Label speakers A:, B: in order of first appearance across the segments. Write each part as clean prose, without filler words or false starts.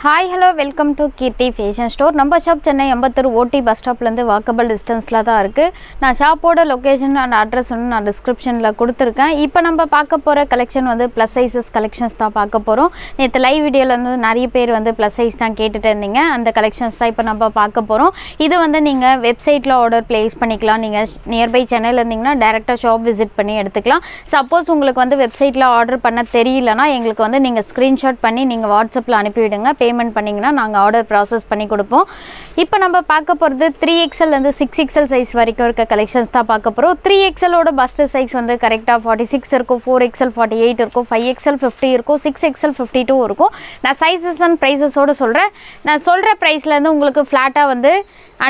A: Hi hello welcome to Keerthi fashion store. நம்ம shop Chennai Ambattur OT bus ஸ்டாப்லேருந்து walkable டிஸ்டன்ஸில் தான் இருக்குது. நான் ஷாப்போட லொக்கேஷன் அண்ட் அட்ரஸ் வந்து நான் டிஸ்கிரிப்ஷனில் கொடுத்துருக்கேன். இப்போ நம்ம பார்க்க போகிற கலெக்ஷன் வந்து ப்ளஸ் சைஸஸ் கலெக்ஷன்ஸ் தான் பார்க்க போகிறோம். நேற்று லைவ் வீடியோவில் வந்து நிறைய பேர் வந்து ப்ளஸ் சைஸ் தான் கேட்டுட்டு இருந்தீங்க. அந்த கலெக்ஷன்ஸ் தான் இப்போ நம்ம பார்க்க போகிறோம். இது வந்து நீங்கள் வெப்சைட்டில் ஆர்டர் ப்ளேஸ் பண்ணிக்கலாம். நீங்கள் நியர்பை சென்னையில் இருந்தீங்கன்னா டேரெக்டாக ஷாப் விசிட் பண்ணி எடுத்துக்கலாம். சப்போஸ் உங்களுக்கு வந்து வெப்சைட்டில் ஆர்டர் பண்ண தெரியலனா எங்களுக்கு வந்து நீங்கள் ஸ்க்ரீன்ஷாட் பண்ணி நீங்கள் வாட்ஸ்அப்பில் அனுப்பிவிடுங்க. பேமெண்ட் பண்ணிங்கன்னா நாங்கள் ஆர்டர் ப்ராசஸ் பண்ணி கொடுப்போம். இப்போ நம்ம பார்க்க போகிறது 3XL 6XL சைஸ் வரைக்கும் இருக்க கலெக்ஷன்ஸ் தான் பார்க்க போகிறோம். 3XLோட பஸ்ட்டு சைஸ் வந்து கரெக்டாக 46 இருக்கும், 4XL 48 இருக்கும், 5XL 50 இருக்கும், 6XL 52 இருக்கும். நான் சைஸஸ் அண்ட் ப்ரைஸஸோடு சொல்கிறேன். நான் சொல்கிற ப்ரைஸ்லேருந்து உங்களுக்கு ஃப்ளாட்டாக வந்து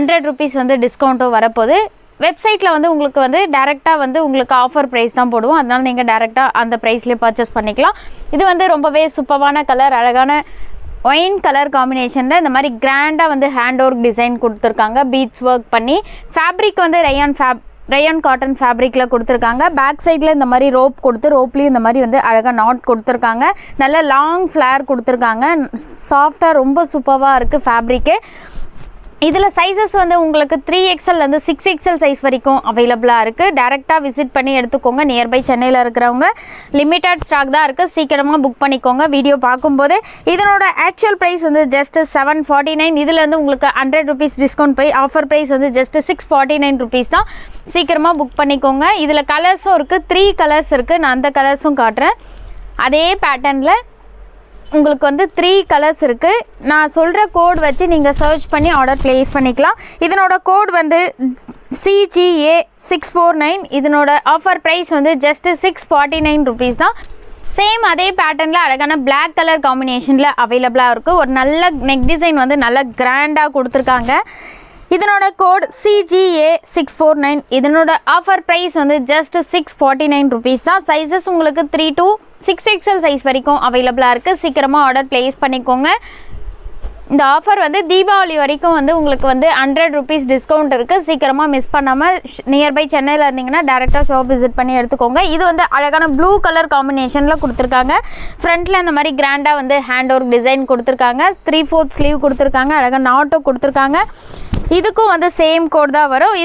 A: 100 rupees வந்து டிஸ்கவுண்ட்டும் வரப்போகுது. வெப்சைட்டில் வந்து உங்களுக்கு வந்து டேரெக்டாக வந்து உங்களுக்கு ஆஃபர் ப்ரைஸ் தான் போடுவோம். அதனால் நீங்கள் டேரெக்டாக அந்த ப்ரைஸ்லேயே பர்ச்சேஸ் பண்ணிக்கலாம். இது வந்து ரொம்பவே சூப்பரான கலர், அழகான ஒயின் கலர் காம்பினேஷனில் இந்த மாதிரி கிராண்டாக வந்து ஹேண்ட் ஒர்க் டிசைன் கொடுத்துருக்காங்க. பீட்ஸ் ஒர்க் பண்ணி ஃபேப்ரிக் வந்து ரயான் காட்டன் ஃபேப்ரிக்கில் கொடுத்துருக்காங்க. பேக் சைடில் இந்த மாதிரி ரோப் கொடுத்து ரோப்லேயும் இந்த மாதிரி வந்து அழகாக நாட் கொடுத்துருக்காங்க. நல்ல லாங் ஃப்ளேர் கொடுத்துருக்காங்க. சாஃப்டாக ரொம்ப சூப்பராக இருக்குது ஃபேப்ரிக்கு. இதில் சைஸஸ் வந்து உங்களுக்கு 3XL 6XL சைஸ் வரைக்கும் அவைலபிளாக இருக்குது. டேரெக்டாக விசிட் பண்ணி எடுத்துக்கோங்க. நியர்பை சென்னையில் இருக்கிறவங்க லிமிட்டட் ஸ்டாக் தான் இருக்குது. சீக்கிரமாக புக் பண்ணிக்கோங்க. வீடியோ பார்க்கும்போது இதனோட ஆக்சுவல் ப்ரைஸ் வந்து ஜஸ்ட் 749. இதில் வந்து உங்களுக்கு 100 rupees டிஸ்கவுண்ட் போய் ஆஃபர் ப்ரைஸ் வந்து ஜஸ்ட் 649 rupees தான். சீக்கிரமாக புக் பண்ணிக்கோங்க. இதில் கலர்ஸும் இருக்குது, 3 கலர்ஸ் இருக்குது. நான் அந்த கலர்ஸும் காட்டுறேன். அதே பேட்டர்னில் உங்களுக்கு வந்து 3 கலர்ஸ் இருக்குது. நான் சொல்கிற கோட் வச்சு நீங்கள் சர்ச் பண்ணி ஆர்டர் ப்ளேஸ் பண்ணிக்கலாம். இதனோட கோட் வந்து CGA 649. இதனோட ஆஃபர் ப்ரைஸ் வந்து ஜஸ்ட் 649 rupees தான். சேம் அதே பேட்டர்னில் அழகான பிளாக் கலர் காம்பினேஷனில் அவைலபிளாக இருக்குது. ஒரு நல்ல நெக் டிசைன் வந்து நல்ல கிராண்டாக கொடுத்துருக்காங்க. இதனோட கோட் CGA 649. இதனோட ஆஃபர் ப்ரைஸ் வந்து ஜஸ்ட் 649 rupees தான். சைஸஸ் உங்களுக்கு 3 to 6XL சைஸ் வரைக்கும் அவைலபிளாக இருக்குது. சீக்கிரமாக ஆர்டர் ப்ளேஸ் பண்ணிக்கோங்க. இந்த ஆஃபர் வந்து தீபாவளி வரைக்கும் வந்து உங்களுக்கு வந்து 100 rupees டிஸ்கவுண்ட் இருக்குது. சீக்கிரமாக மிஸ் பண்ணாமல் நியர்பை சென்னையில் இருந்தீங்கன்னா டேரெக்டாக ஷாப் விசிட் பண்ணி எடுத்துக்கோங்க. இது வந்து அழகான ப்ளூ கலர் காம்பினேஷனில் கொடுத்துருக்காங்க. ஃப்ரண்ட்டில் இந்த மாதிரி கிராண்டாக வந்து ஹேண்ட் ஒர்க் டிசைன் கொடுத்துருக்காங்க. 3/4 ஸ்லீவ் கொடுத்துருக்காங்க. அழகாக நாட்டும் கொடுத்துருக்காங்க. இதுக்கும் வந்து சேம் கோட் தான் வரும்.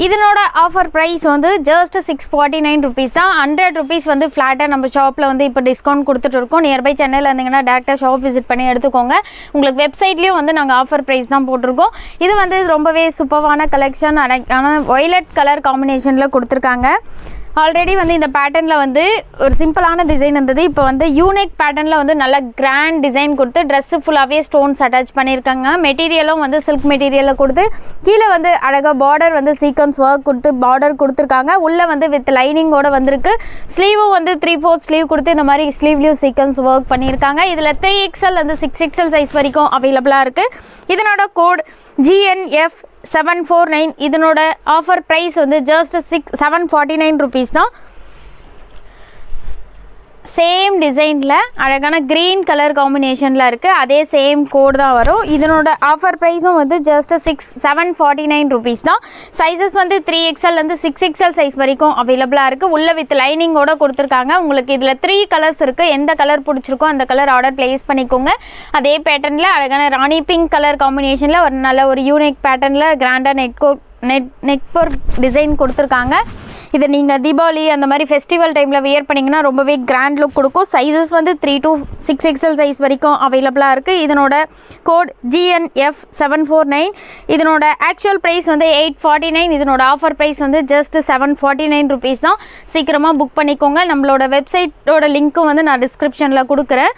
A: இதனோட ஆஃபர் ப்ரைஸ் வந்து ஜஸ்ட் 649 rupees தான். 100 rupees வந்து ஃப்ளாட்டாக நம்ம ஷாப்பில் வந்து இப்போ டிஸ்கவுண்ட் கொடுத்துட்டு இருக்கோம். நியர்பை சென்னையில் இருந்தீங்கன்னா டேரெக்டாக ஷாப் விசிட் பண்ணி எடுத்துக்கோங்க. உங்களுக்கு வெப்சைட்லேயும் வந்து நாங்கள் ஆஃபர் ப்ரைஸ் தான் போட்டிருக்கோம். இது வந்து ரொம்பவே சூப்பரான கலெக்ஷன். ஆனால் வயலட் கலர் காம்பினேஷனில் கொடுத்துருக்காங்க. ஆல்ரெடி வந்து இந்த பேட்டர்னில் வந்து ஒரு சிம்பிளான டிசைன் இருந்தது. இப்போ வந்து யூனிக் பேட்டர்னில் வந்து நல்ல கிராண்ட் டிசைன் கொடுத்து ட்ரெஸ்ஸு ஃபுல்லாகவே ஸ்டோன்ஸ் அட்டாச் பண்ணியிருக்காங்க. மெட்டீரியலும் வந்து சில்க் மெட்டீரியலில் கொடுத்து கீழே வந்து அழகாக பார்டர் வந்து சீக்வன்ஸ் ஒர்க் கொடுத்து பார்டர் கொடுத்துருக்காங்க. உள்ளே வந்து வித் லைனிங்கோடு வந்திருக்கு. ஸ்லீவும் வந்து 3/4 ஸ்லீவ் கொடுத்து இந்த மாதிரி ஸ்லீவ்லேயும் சீக்வன்ஸ் ஒர்க் பண்ணியிருக்காங்க. இதில் 3XL 6XL சைஸ் வரைக்கும் அவைலபிளாக இருக்குது. இதனோட கோட் GNF 749. இதனோட ஆஃபர் ப்ரைஸ் வந்து ஜஸ்ட் 749 rupees தான். சேம் டிசைனில் அழகான க்ரீன் கலர் காம்பினேஷனில் இருக்குது. அதே சேம் கோட் தான் வரும். இதனோட ஆஃபர் ப்ரைஸும் வந்து ஜஸ்ட் 749 rupees தான். சைஸஸ் வந்து 3XL 6XL சைஸ் வரைக்கும் அவைலபிளாக இருக்குது. உள்ள வித் லைனிங்கோடு கொடுத்துருக்காங்க. உங்களுக்கு இதில் 3 கலர்ஸ் இருக்குது. எந்த கலர் பிடிச்சிருக்கோ அந்த கலர் ஆர்டர் ப்ளேஸ் பண்ணிக்கோங்க. அதே பேட்டர்னில் அழகான ராணி பிங்க் கலர் காம்பினேஷனில் ஒரு நல்ல ஒரு யூனிக் பேட்டர்னில் கிராண்டாக நெக் ஒர்க் டிசைன் கொடுத்துருக்காங்க. இதை நீங்கள் தீபாவளி அந்த மாதிரி ஃபெஸ்டிவல் டைமில் வியர் பண்ணிங்கன்னா ரொம்பவே கிராண்ட் லுக் கொடுக்கும். சைஸஸ் வந்து 3 to 6XL சைஸ் வரைக்கும் அவைலபிளாக இருக்குது. இதனோட கோட் GNF 749. இதனோட ஆக்சுவல் ப்ரைஸ் வந்து 849. இதனோட ஆஃபர் ப்ரைஸ் வந்து ஜஸ்ட் 749 rupees தான். சீக்கிரமாக புக் பண்ணிக்கோங்க. நம்மளோட வெப்சைட்டோட லிங்க்கும் வந்து நான் டிஸ்கிரிப்ஷனில் கொடுக்குறேன்.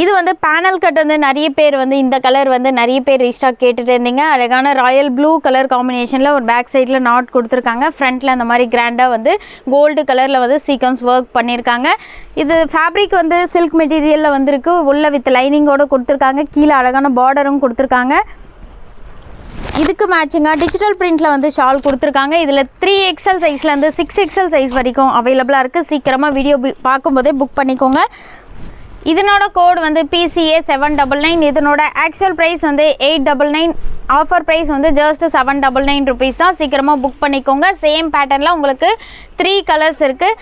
A: இது வந்து பேனல் கட் வந்து நிறைய பேர் வந்து இந்த கலர் வந்து நிறைய பேர் ரீஸ்டாக் கேட்டுட்டு இருந்தீங்க. அழகான ராயல் ப்ளூ கலர் காம்பினேஷனில் ஒரு பேக் சைடில் நாட் கொடுத்துருக்காங்க. ஃப்ரண்ட்டில் அந்த மாதிரி கிராண்டாக வந்து கோல்டு கலரில் வந்து சீக்வன்ஸ் ஒர்க் பண்ணியிருக்காங்க. இது ஃபேப்ரிக் வந்து சில்க் மெட்டீரியலில் வந்துருக்கு. உள்ள வித் லைனிங்கோடு கொடுத்துருக்காங்க. கீழே அழகான பார்டரும் கொடுத்துருக்காங்க. இதுக்கு மேட்சிங்காக டிஜிட்டல் பிரிண்டில் வந்து ஷால் கொடுத்துருக்காங்க. இதில் 3XL சைஸ்லேருந்து 6XL சைஸ் வரைக்கும் அவைலபிளாக இருக்குது. சீக்கிரமாக வீடியோ பார்க்கும்போதே புக் பண்ணிக்கோங்க. இதனோட கோட் வந்து PCA 799. இதனோட ஆக்சுவல் ப்ரைஸ் வந்து 899. ஆஃபர் ப்ரைஸ் வந்து ஜஸ்ட் 799 rupees தான். சீக்கிரமாக புக் பண்ணிக்கோங்க. சேம் பேட்டர்னில் உங்களுக்கு 3 கலர்ஸ் இருக்குது.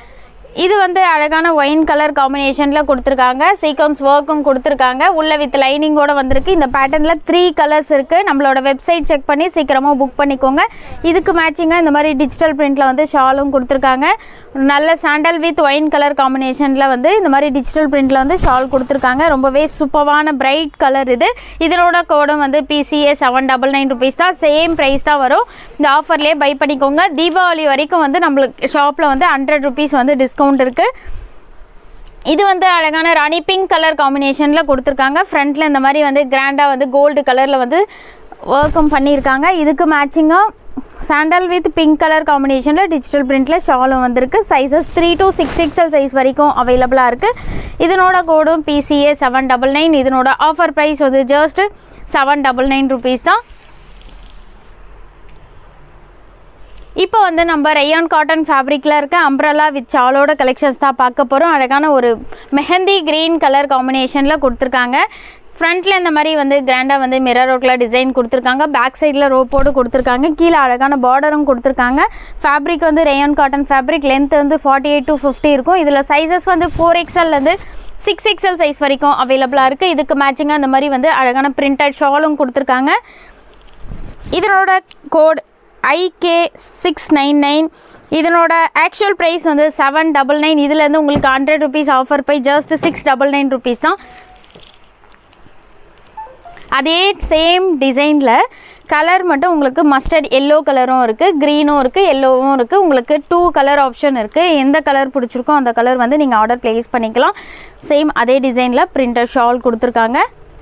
A: இது வந்து அழகான ஒயின் கலர் காம்பினேஷனில் கொடுத்துருக்காங்க. சீக்வன்ஸ் ஒர்க்கும் கொடுத்துருக்காங்க. உள்ள வித் லைனிங்கோடு வந்திருக்கு. இந்த பேட்டர்னில் 3 கலர்ஸ் இருக்குது. நம்மளோட வெப்சைட் செக் பண்ணி சீக்கிரமாக புக் பண்ணிக்கோங்க. இதுக்கு மேட்சிங்காக இந்த மாதிரி டிஜிட்டல் பிரிண்டில் வந்து ஷாலும் கொடுத்துருக்காங்க. நல்ல சாண்டல் வித் ஒயின் கலர் காம்பினேஷனில் வந்து இந்த மாதிரி டிஜிட்டல் பிரிண்டில் வந்து ஷால் கொடுத்துருக்காங்க. ரொம்பவே சூப்பரான பிரைட் கலர் இது. இதனோட கோடும் வந்து PCA 799 rupees தான். சேம் ப்ரைஸ் தான் வரும். இந்த ஆஃபர்லேயே பை பண்ணிக்கோங்க. தீபாவளி வரைக்கும் வந்து நம்மளுக்கு ஷாப்பில் வந்து 100 rupees வந்து டிஸ்கவுண்ட் இருக்கு. இது வந்து அழகான ராணி பிங்க் கலர் காம்பினேஷனில் கொடுத்துருக்காங்க. ஃப்ரண்ட்டில் இந்த மாதிரி வந்து கிராண்டாக வந்து கோல்டு கலரில் வந்து ஒர்க்கும் பண்ணியிருக்காங்க. இதுக்கு மேட்சிங்காக சாண்டல் வித் பிங்க் கலர் காம்பினேஷனில் டிஜிட்டல் பிரிண்டில் ஷாலும் வந்திருக்கு. சைஸஸ் 3 to 6XL சைஸ் வரைக்கும் அவைலபிளாக இருக்குது. இதனோட கோடும் PCA 799. இதனோட ஆஃபர் ப்ரைஸ் வந்து ஜஸ்ட் 799 rupees தான். இப்போ வந்து நம்ம ரயான் காட்டன் ஃபேப்ரிக்கில் இருக்க அம்ப்ரல்லா வித் ஷாலோட கலெக்ஷன்ஸ் தான் பார்க்க போகிறோம். அழகான ஒரு மெஹந்தி க்ரீன் கலர் காம்பினேஷனில் கொடுத்துருக்காங்க. ஃப்ரண்ட்டில் இந்த மாதிரி வந்து கிராண்டாக வந்து மிரர் ஒர்க்கில் டிசைன் கொடுத்துருக்காங்க. பேக் சைடில் ரோப்போடு கொடுத்துருக்காங்க. கீழே அழகான பார்டரும் கொடுத்துருக்காங்க. ஃபேப்ரிக் வந்து ரயான் காட்டன் ஃபேப்ரிக். லென்த் வந்து 48 to 50 இருக்கும். இதில் சைஸஸ் வந்து 4XLலேருந்து 6XL சைஸ் வரைக்கும் அவைலபிளாக இருக்குது. இதுக்கு மேட்சிங்காக இந்த மாதிரி வந்து அழகான பிரிண்டட் ஷாலும் கொடுத்துருக்காங்க. இதனோட கோட் IK699. இதனோட ஆக்சுவல் ப்ரைஸ் வந்து 799. இதுலேருந்து உங்களுக்கு 100 rupees offer by just 699 rupees தான். அதே சேம் டிசைனில் கலர் மட்டும் உங்களுக்கு மஸ்டர்ட் எல்லோ கலரும் இருக்குது, க்ரீனும் இருக்குது, எல்லோவும் இருக்குது. உங்களுக்கு 2 கலர் ஆப்ஷன் இருக்குது. எந்த கலர் பிடிச்சிருக்கோ அந்த கலர் வந்து நீங்கள் ஆர்டர் ப்ளேஸ் பண்ணிக்கலாம். சேம் அதே டிசைனில் பிரிண்டர் ஷால் கொடுத்துருக்காங்க.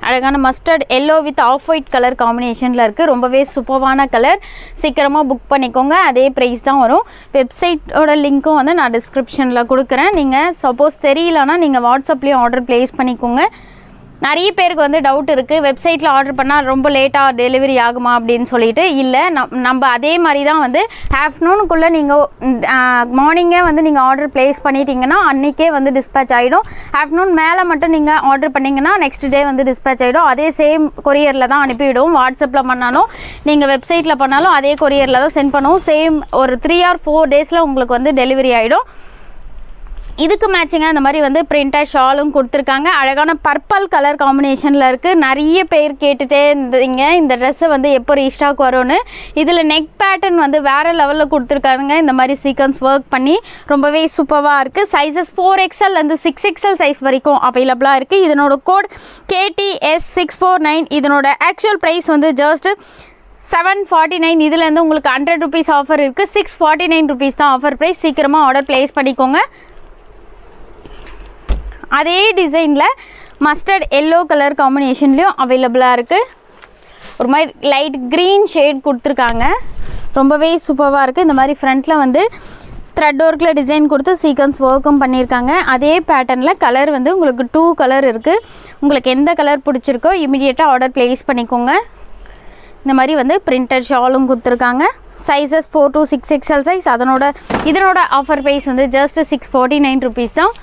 A: அழகான mustard yellow with off white colour காம்பினேஷனில் இருக்குது. ரொம்பவே சூப்பரான கலர். சீக்கிரமாக புக் பண்ணிக்கோங்க. அதே ப்ரைஸ் தான் வரும். வெப்சைட்டோட லிங்க்கும் வந்து நான் டிஸ்கிரிப்ஷனில் கொடுக்குறேன். நீங்கள் சப்போஸ் தெரியலனா நீங்கள் வாட்ஸ்அப்லேயும் ஆர்டர் ப்ளேஸ் பண்ணிக்கோங்க. நிறைய பேருக்கு வந்து டவுட் இருக்குது, வெப்சைட்டில் ஆர்டர் பண்ணால் ரொம்ப லேட்டாக டெலிவரி ஆகுமா அப்படின்னு சொல்லிட்டு. இல்லை, நம்ம அதே மாதிரி தான் வந்து ஆஃப்டர்நூனுக்குள்ளே நீங்கள் மார்னிங்கே வந்து நீங்கள் ஆர்டர் ப்ளேஸ் பண்ணிட்டீங்கன்னா அன்றைக்கே வந்து டிஸ்பேச் ஆகிடும். ஆஃப்டர்நூன் மேலே மட்டும் நீங்கள் ஆர்டர் பண்ணிங்கன்னா நெக்ஸ்ட் டே வந்து டிஸ்பேச் ஆகிடும். அதே சேம் கொரியரில் தான் அனுப்பிவிடும். வாட்ஸ்அப்பில் பண்ணாலும் நீங்கள் வெப்சைட்டில் பண்ணாலும் அதே கொரியரில் தான் சென்ட் பண்ணுவோம். சேம் ஒரு 3 or 4 days உங்களுக்கு வந்து டெலிவரி ஆகிடும். இதுக்கு மேட்சிங்காக இந்த மாதிரி வந்து பிரிண்டட் ஷாலும் கொடுத்துருக்காங்க. அழகான பர்பிள் கலர் காம்பினேஷனில் இருக்குது. நிறைய பேர் கேட்டுகிட்டே இருந்தீங்க இந்த ட்ரெஸ்ஸை வந்து எப்போ ரீஸ்டாக் வரும்னு. இதில் நெக் பேட்டர்ன் வந்து வேறு லெவலில் கொடுத்துருக்காங்க. இந்த மாதிரி சீக்வன்ஸ் ஒர்க் பண்ணி ரொம்பவே சூப்பராக இருக்குது. சைஸஸ் 4XLலேருந்து 6XL சைஸ் வரைக்கும் அவைலபிளாக இருக்குது. இதனோட கோட் KTS649. இதனோட ஆக்சுவல் ப்ரைஸ் வந்து ஜஸ்ட் 749. இதுலேருந்து உங்களுக்கு 100 rupees ஆஃபர் இருக்குது. 649 rupees தான் ஆஃபர் ப்ரைஸ். சீக்கிரமாக ஆர்டர் ப்ளேஸ் பண்ணிக்கோங்க. அதே டிசைனில் மஸ்டர்ட் எல்லோ கலர் காம்பினேஷன்லேயும் அவைலபிளாக இருக்குது. ஒரு மாதிரி லைட் க்ரீன் ஷேட் கொடுத்துருக்காங்க. ரொம்பவே சூப்பராக இருக்குது. இந்த மாதிரி ஃப்ரண்ட்டில் வந்து த்ரெட் ஒர்க்கில் டிசைன் கொடுத்து சீக்வன்ஸ் ஒர்க்கும் பண்ணியிருக்காங்க. அதே பேட்டர்னில் கலர் வந்து உங்களுக்கு 2 கலர் இருக்குது. உங்களுக்கு எந்த கலர் பிடிச்சிருக்கோ இமீடியட்டாக ஆர்டர் ப்ளேஸ் பண்ணிக்கோங்க. இந்த மாதிரி வந்து பிரிண்டட் ஷாலும் கொடுத்துருக்காங்க. Sizes 4 to 6XL size. இதனோட ஆஃபர் ப்ரைஸ் வந்து ஜஸ்ட் 649 rupees தான்.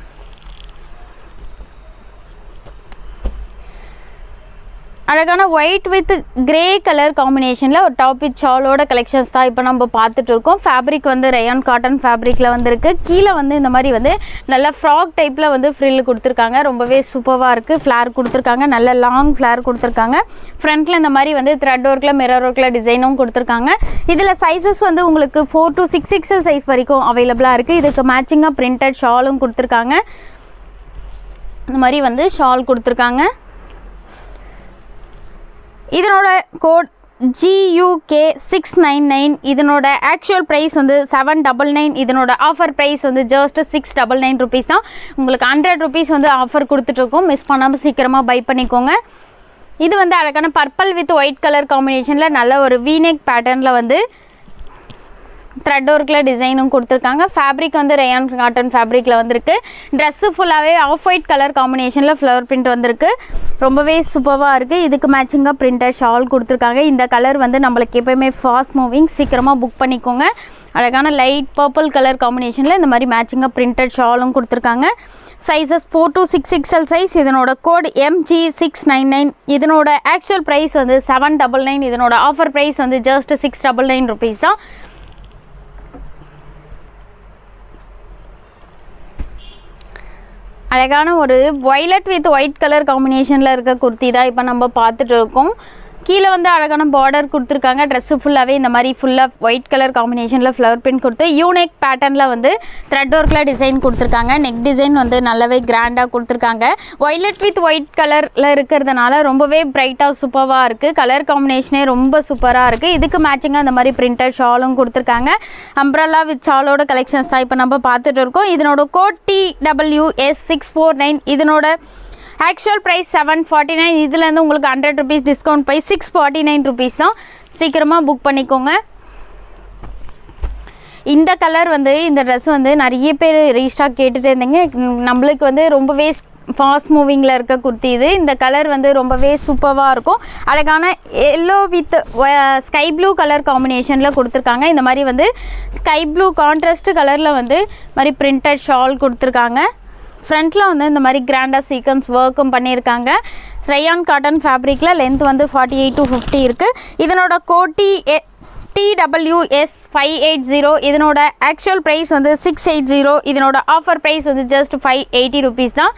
A: அழகான ஒயிட் வித் கிரே கலர் காம்பினேஷனில் ஒரு டாப் வித் ஷாலோட கலெக்ஷன்ஸ் தான் இப்போ நம்ம பார்த்துட்டு இருக்கோம். ஃபேப்ரிக் வந்து ரயான் காட்டன் ஃபேப்ரிக்கில் வந்துருக்கு. கீழே வந்து இந்த மாதிரி வந்து நல்ல ஃப்ராக் டைப்பில் வந்து ஃப்ரில் கொடுத்துருக்காங்க. ரொம்பவே சூப்பராக இருக்குது. ஃப்ளார் கொடுத்துருக்காங்க. நல்ல லாங் ஃப்ளார் கொடுத்துருக்காங்க. ஃப்ரண்ட்டில் இந்த மாதிரி வந்து த்ரெட் ஒர்க்கில் மிரர் ஒர்க்கில் டிசைனும் கொடுத்துருக்காங்க. இதில் சைஸஸ் வந்து உங்களுக்கு 4 to 6XL சைஸ் வரைக்கும் அவைலபிளாக இருக்குது. இதுக்கு மேட்சிங்காக பிரிண்டட் ஷாலும் கொடுத்துருக்காங்க. இந்த மாதிரி வந்து ஷால் கொடுத்துருக்காங்க. இதனோட கோட் GUK699. இதனோட ஆக்சுவல் ப்ரைஸ் வந்து 799. இதனோட ஆஃபர் ப்ரைஸ் வந்து ஜஸ்ட் 699 rupees தான். உங்களுக்கு 100 rupees வந்து ஆஃபர் கொடுத்துட்ருக்கோம். மிஸ் பண்ணாமல் சீக்கிரமாக பை பண்ணிக்கோங்க. இது வந்து அழகான பர்பிள் வித் ஒயிட் கலர் காம்பினேஷனில் நல்ல ஒரு வீநெக் பேட்டர்னில் வந்து த்ரெட் ஒர்க்கில் டிசைனும் கொடுத்துருக்காங்க. ஃபேப்ரிக் வந்து ரயான் காட்டன் ஃபேப்ரிக்கில் வந்திருக்கு. ட்ரெஸ்ஸு ஃபுல்லாகவே ஆஃப் ஒயிட் கலர் காம்பினேஷனில் ஃப்ளவர் பிரிண்ட் வந்திருக்கு. ரொம்பவே சூப்பராக இருக்குது. இதுக்கு மேட்சிங்காக பிரிண்டட் ஷால் கொடுத்துருக்காங்க. இந்த கலர் வந்து நம்மளுக்கு எப்போயுமே ஃபாஸ்ட் மூவிங். சீக்கிரமாக புக் பண்ணிக்கோங்க. அழகான லைட் பர்பிள் கலர் காம்பினேஷனில் இந்த மாதிரி மேட்சிங்காக பிரிண்டட் ஷாலும் கொடுத்துருக்காங்க. Sizes 4 to 6XL size. இதனோட கோட் MG699. இதனோட ஆக்சுவல் ப்ரைஸ் வந்து 799. இதனோட ஆஃபர் ப்ரைஸ் வந்து ஜஸ்ட் 699 rupees தான். அழகான ஒரு வயலட் வித் ஒயிட் கலர் காம்பினேஷனில் இருக்க குர்த்தி தான் இப்போ நம்ம பார்த்துட்டு இருக்கோம். கீழே வந்து அழகான பார்டர் கொடுத்துருக்காங்க. ட்ரெஸ்ஸு ஃபுல்லாகவே இந்த மாதிரி ஃபுல்லாக ஒயிட் கலர் காம்பினேஷனில் ஃப்ளவர் பிரிண்ட் கொடுத்து யூனிக் பேட்டர்னில் வந்து த்ரெட் ஒர்க்கில் டிசைன் கொடுத்துருக்காங்க. நெக் டிசைன் வந்து நல்லாவே கிராண்டாக கொடுத்துருக்காங்க. வயலட் வித் ஒயிட் கலரில் இருக்கிறதுனால ரொம்பவே பிரைட்டாக சூப்பராக இருக்குது. கலர் காம்பினேஷனே ரொம்ப சூப்பராக இருக்குது. இதுக்கு மேட்சிங்காக இந்த மாதிரி பிரிண்டட் ஷாலும் கொடுத்துருக்காங்க. அம்ப்ரல்லா வித் ஷாலோட கலெக்ஷன்ஸ் தான் இப்போ நம்ம பார்த்துட்டு இருக்கோம். இதனோட கோட் TWS649. இதனோட ஆக்சுவல் ப்ரைஸ் 749. இதுலேருந்து உங்களுக்கு 100 rupees டிஸ்கவுண்ட் போய் 649 rupees தான். சீக்கிரமாக புக் பண்ணிக்கோங்க. இந்த கலர் வந்து இந்த ட்ரெஸ் வந்து நிறைய பேர் ரீஸ்டாக் கேட்டுகிட்டே இருந்தீங்க. நம்மளுக்கு வந்து ரொம்பவே ஃபாஸ்ட் மூவிங்கில் இருக்க குர்த்தி இது. இந்த கலர் வந்து ரொம்பவே சூப்பராக இருக்கும். அழகான yellow with sky blue colour காம்பினேஷனில் கொடுத்துருக்காங்க. இந்த மாதிரி வந்து ஸ்கை ப்ளூ கான்ட்ராஸ்ட் கலரில் வந்து மாதிரி பிரிண்டட் ஷால் கொடுத்துருக்காங்க. ஃப்ரண்ட்டில் வந்து இந்த மாதிரி கிராண்டாக சீக்வன்ஸ் ஒர்க்கும் பண்ணியிருக்காங்க. ரயான் காட்டன் ஃபேப்ரிக்கில் லென்த் வந்து 48 to 50 இருக்குது. இதனோட கோட் TWS580. இதனோட ஆக்சுவல் ப்ரைஸ் வந்து 680. இதனோட ஆஃபர் ப்ரைஸ் வந்து ஜஸ்ட் 580 rupees தான்.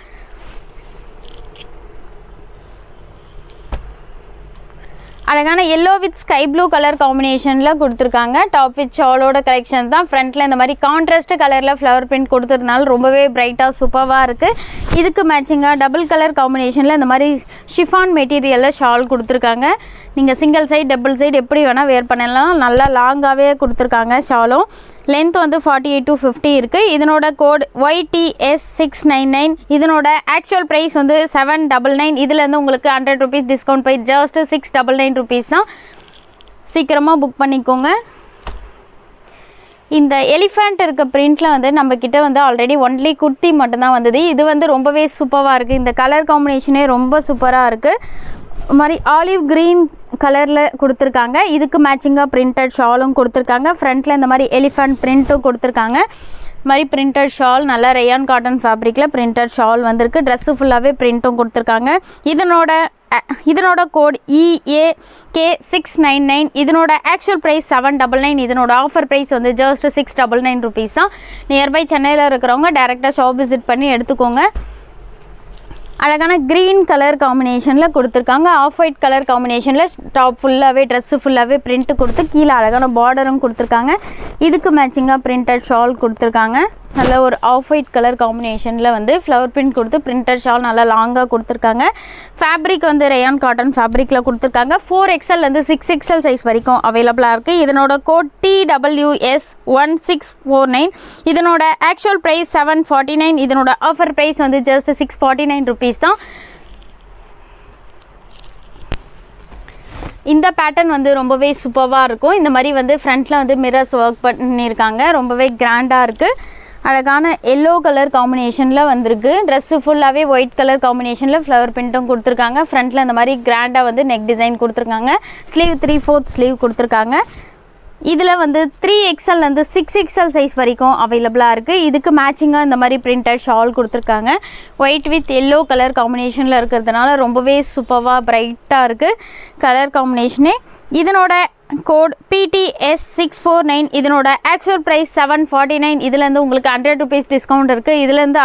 A: அழகான yellow with sky blue colour காம்பினேஷனில் கொடுத்துருக்காங்க. டாப் வித் ஷாலோட கலெக்ஷன் தான். ஃப்ரண்ட்டில் இந்த மாதிரி கான்ட்ராஸ்ட் கலரில் ஃப்ளவர் பிரிண்ட் கொடுத்ததுனால ரொம்பவே பிரைட்டாக சூப்பராக இருக்குது. இதுக்கு மேட்சிங்காக டபுள் கலர் காம்பினேஷனில் இந்த மாதிரி ஷிஃபான் மெட்டீரியலில் ஷால் கொடுத்துருக்காங்க. நீங்கள் சிங்கிள் சைட் டபுள் சைட் எப்படி வேணால் வேர் பண்ணலாம். நல்லா லாங்காகவே கொடுத்துருக்காங்க ஷாலும். லென்த் வந்து 48 to 50 இருக்குது. இதனோட கோட் YTS699. இதனோட ஆக்சுவல் ப்ரைஸ் வந்து 799. இதுலேருந்து உங்களுக்கு 100 rupees டிஸ்கவுண்ட் போய் ஜஸ்ட் 699 rupees தான். சீக்கிரமாக புக் பண்ணிக்கோங்க. இந்த எலிஃபண்ட் இருக்க பிரிண்டில் வந்து நம்மக்கிட்ட வந்து ஆல்ரெடி ஒன்லி குர்த்தி மட்டும்தான் வந்தது. இது வந்து ரொம்பவே சூப்பராக இருக்குது. இந்த கலர் காம்பினேஷனே ரொம்ப சூப்பராக இருக்குது. மாதிரி ஆலிவ் க்ரீன் கலரில் கொடுத்துருக்காங்க. இதுக்கு மேட்சிங்காக பிரிண்டட் ஷாலும் கொடுத்துருக்காங்க. ஃப்ரண்ட்டில் இந்த மாதிரி எலிஃபண்ட் பிரிண்ட்டும் கொடுத்துருக்காங்க. மாதிரி பிரிண்டட் ஷால் நல்லா ரயான் காட்டன் ஃபேப்ரிக்கில் பிரிண்டட் ஷால் வந்திருக்கு. ட்ரெஸ்ஸு ஃபுல்லாகவே பிரிண்ட்டும் கொடுத்துருக்காங்க. இதனோட கோட் EAK699. இதனோட ஆக்சுவல் ப்ரைஸ் 799. இதனோட ஆஃபர் ப்ரைஸ் வந்து ஜஸ்ட் 699 rupees தான். நியர்பை சென்னையில் இருக்கிறவங்க டேரெக்டாக ஷாப் விசிட் பண்ணி எடுத்துக்கோங்க. அழகான க்ரீன் கலர் காம்பினேஷனில் கொடுத்துருக்காங்க. ஆஃப் ஒயிட் கலர் காம்பினேஷனில் டாப் ஃபுல்லாகவே ட்ரெஸ்ஸு ஃபுல்லாகவே பிரிண்ட்டு கொடுத்து கீழே அழகான பார்டரும் கொடுத்துருக்காங்க. இதுக்கு மேட்சிங்காக பிரிண்டட் ஷால் கொடுத்துருக்காங்க. நல்ல ஒரு ஆஃப் ஒயிட் கலர் காம்பினேஷனில் வந்து ஃப்ளவர் பிரிண்ட் கொடுத்து பிரிண்டட் ஷால் நல்லா லாங்காக கொடுத்துருக்காங்க. ஃபேப்ரிக் வந்து ரயான் காட்டன் ஃபேப்ரிக்கில் கொடுத்துருக்காங்க. 4XLலேருந்து 6XL சைஸ் வரைக்கும் அவைலபிளாக இருக்குது. இதனோட கோட் TWS1649. இதனோட ஆக்சுவல் ப்ரைஸ் 749. இதனோட ஆஃபர் ப்ரைஸ் வந்து ஜஸ்ட் 649 rupees தான். இந்த பேட்டர்ன் வந்து ரொம்பவே சூப்பராக இருக்கும். இந்த மாதிரி வந்து ஃப்ரண்ட்டில் வந்து மிரர்ஸ் ஒர்க் பண்ணியிருக்காங்க. ரொம்பவே கிராண்டாக இருக்குது. அழகான எல்லோ கலர் காம்பினேஷனில் வந்திருக்கு. ட்ரெஸ்ஸு ஃபுல்லாகவே ஒயிட் கலர் காம்பினேஷனில் ஃப்ளவர் பிரிண்ட்டும் கொடுத்துருக்காங்க. ஃப்ரண்ட்டில் இந்த மாதிரி கிராண்டாக வந்து நெக் டிசைன் கொடுத்துருக்காங்க. ஸ்லீவ் 3/4 ஸ்லீவ் கொடுத்துருக்காங்க. இதில் வந்து 3XLலேருந்து 6XL சைஸ் வரைக்கும் அவைலபிளாக இருக்குது. இதுக்கு மேட்சிங்காக இந்த மாதிரி பிரிண்டட் ஷால் கொடுத்துருக்காங்க. ஒயிட் வித் எல்லோ கலர் காம்பினேஷனில் இருக்கிறதுனால ரொம்பவே சூப்பராக பிரைட்டாக இருக்குது கலர் காம்பினேஷனே. இதனோட கோட் PTS649. இதனோட ஆக்சுவல் ப்ரைஸ் 749. இதுலேருந்து உங்களுக்கு 100 rupees டிஸ்கவுண்ட் இருக்குது. இதுலேருந்து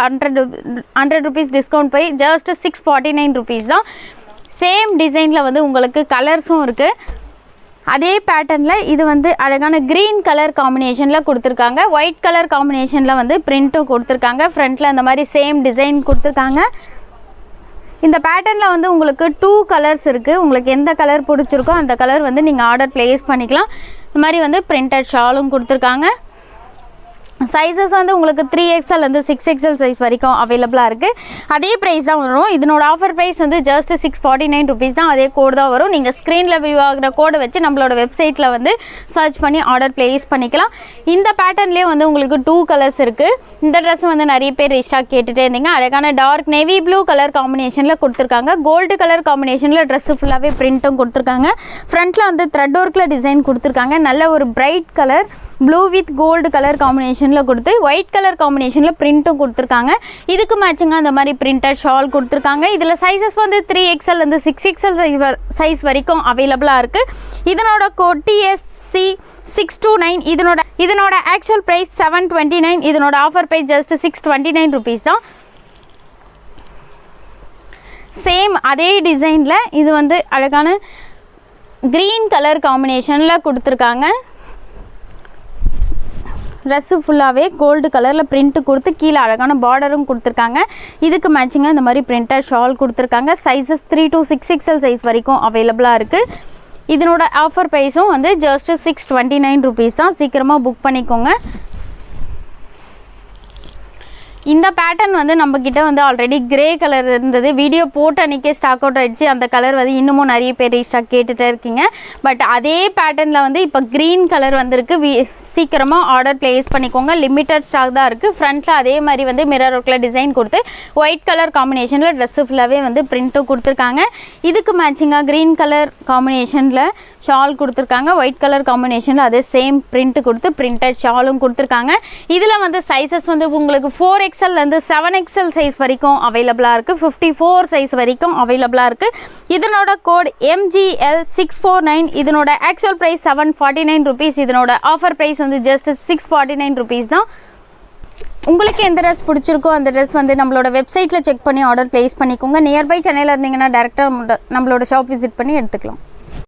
A: 100 rupees டிஸ்கவுண்ட் போய் ஜஸ்ட் 649 rupees தான். சேம் டிசைனில் வந்து உங்களுக்கு கலர்ஸும் இருக்குது. அதே பேட்டர்னில் இது வந்து அழகான க்ரீன் கலர் காம்பினேஷனில் கொடுத்துருக்காங்க. ஒயிட் கலர் காம்பினேஷனில் வந்து பிரிண்ட்டும் கொடுத்துருக்காங்க. ஃப்ரண்ட்டில் அந்த மாதிரி சேம் டிசைன் கொடுத்துருக்காங்க. இந்த பேட்டர்னில் வந்து உங்களுக்கு 2 கலர்ஸ் இருக்குது. உங்களுக்கு எந்த கலர் பிடிச்சிருக்கோ அந்த கலர் வந்து நீங்கள் ஆர்டர் ப்ளேஸ் பண்ணிக்கலாம். இந்த மாதிரி வந்து பிரிண்டட் ஷாலும் கொடுத்துருக்காங்க. சைஸஸ் வந்து உங்களுக்கு 3XLலேருந்து 6XL சைஸ் வரைக்கும் அவைலபிளாக இருக்குது. அதே ப்ரைஸ் தான் வரும். இதனோட ஆஃபர் ப்ரைஸ் வந்து ஜஸ்ட் 649 rupees தான். அதே கோடு தான் வரும். நீங்கள் ஸ்க்ரீனில் வியூ ஆகிற கோடை வச்சு நம்மளோட வெப்சைட்டில் வந்து சர்ச் பண்ணி ஆர்டர் ப்ளேஸ் பண்ணிக்கலாம். இந்த பேட்டர்ன்லேயே வந்து உங்களுக்கு 2 கலர்ஸ் இருக்குது. இந்த ட்ரெஸ் வந்து நிறைய பேர் ரீஸ்டாக் கேட்டுகிட்டே இருந்தீங்க. அழகான டார்க் நேவி ப்ளூ கலர் காம்பினேஷனில் கொடுத்துருக்காங்க. கோல்டு கலர் காம்பினேஷனில் ட்ரெஸ்ஸு ஃபுல்லாகவே பிரிண்ட்டும் கொடுத்துருக்காங்க. ஃப்ரண்ட்டில் வந்து த்ரெட் ஒர்க்கில் டிசைன் கொடுத்துருக்காங்க. நல்ல ஒரு bright colour blue with gold colour காம்பினேஷனில் கொடுத்து ஒயிட் கலர் காம்பினேஷனில் பிரிண்ட்டும் கொடுத்துருக்காங்க. இதுக்கு மேட்சிங்காக அந்த மாதிரி பிரிண்டட் ஷால் கொடுத்துருக்காங்க. இதில் சைஸஸ் வந்து 3XLலேருந்து 6XL சைஸ் வரைக்கும் அவைலபிளாக இருக்குது. இதனோட கோட் TSC629. இதனோட ஆக்சுவல் ப்ரைஸ் 729. இதனோட ஆஃபர் ப்ரைஸ் ஜஸ்ட் 629 rupees தான். சேம் அதே டிசைனில் இது வந்து அழகான க்ரீன் கலர் காம்பினேஷனில் கொடுத்துருக்காங்க. ட்ரெஸ்ஸு ஃபுல்லாகவே கோல்டு கலரில் பிரிண்ட்டு கொடுத்து கீழே அழகான பார்டரும் கொடுத்துருக்காங்க. இதுக்கு மேட்சிங்காக இந்த மாதிரி பிரிண்டட் ஷால் கொடுத்துருக்காங்க. சைஸஸ் 3 to 6XL சைஸ் வரைக்கும் அவைலபிளாக இருக்குது. இதனோட ஆஃபர் ப்ரைஸும் வந்து ஜஸ்ட்டு 629 ருபீஸ் தான். சீக்கிரமாக புக் பண்ணிக்கோங்க. இந்த பேட்டர்ன் வந்து நம்மக்கிட்ட வந்து ஆல்ரெடி கிரே கலர் இருந்தது. வீடியோ போட்டு அன்றைக்கே ஸ்டாக் அவுட் ஆகிடுச்சு. அந்த கலர் வந்து இன்னமும் நிறைய பேர் ரீஸ்டாக் கேட்டுகிட்டே இருக்கீங்க. பட் அதே பேட்டர்னில் வந்து இப்போ க்ரீன் கலர் வந்திருக்கு. சீக்கிரமாக ஆர்டர் ப்ளேஸ் பண்ணிக்கோங்க. லிமிட்டட் ஸ்டாக் தான் இருக்குது. ஃப்ரண்ட்டில் அதே மாதிரி வந்து மிரர் ஒர்க்கில் டிசைன் கொடுத்து ஒயிட் கலர் காம்பினேஷனில் ட்ரெஸ்ஸு ஃபுல்லாகவே வந்து பிரிண்ட்டும் கொடுத்துருக்காங்க. இதுக்கு மேட்சிங்காக க்ரீன் கலர் காம்பினேஷனில் ஷால் கொடுத்துருக்காங்க. ஒயிட் கலர் காம்பினேஷனில் அதே சேம் பிரிண்ட்டு கொடுத்து பிரிண்டட் ஷாலும் கொடுத்துருக்காங்க. இதில் வந்து சைஸஸ் வந்து உங்களுக்கு 4XLலேருந்து 7XL சைஸ் வரைக்கும் அவைலபிளாக இருக்குது. 54 சைஸ் வரைக்கும் அவைலபிளாக இருக்குது. இதனோட கோட் MGL649. இதனோட ஆக்சுவல் ப்ரைஸ் 749 ருபீஸ். இதனோட ஆஃபர் ப்ரைஸ் வந்து ஜஸ்ட் 649 ருபீஸ் தான். உங்களுக்கு எந்த ட்ரெஸ் பிடிச்சிருக்கோ அந்த ட்ரெஸ் வந்து நம்மளோட வெப்சைட்டில் செக் பண்ணி ஆர்டர் ப்ளேஸ் பண்ணிக்கோங்க. நியர்பை சென்னையில் இருந்தீங்கன்னா டேரெக்டாக நம்மளோட ஷாப் விசிட் பண்ணி எடுத்துக்கலாம்.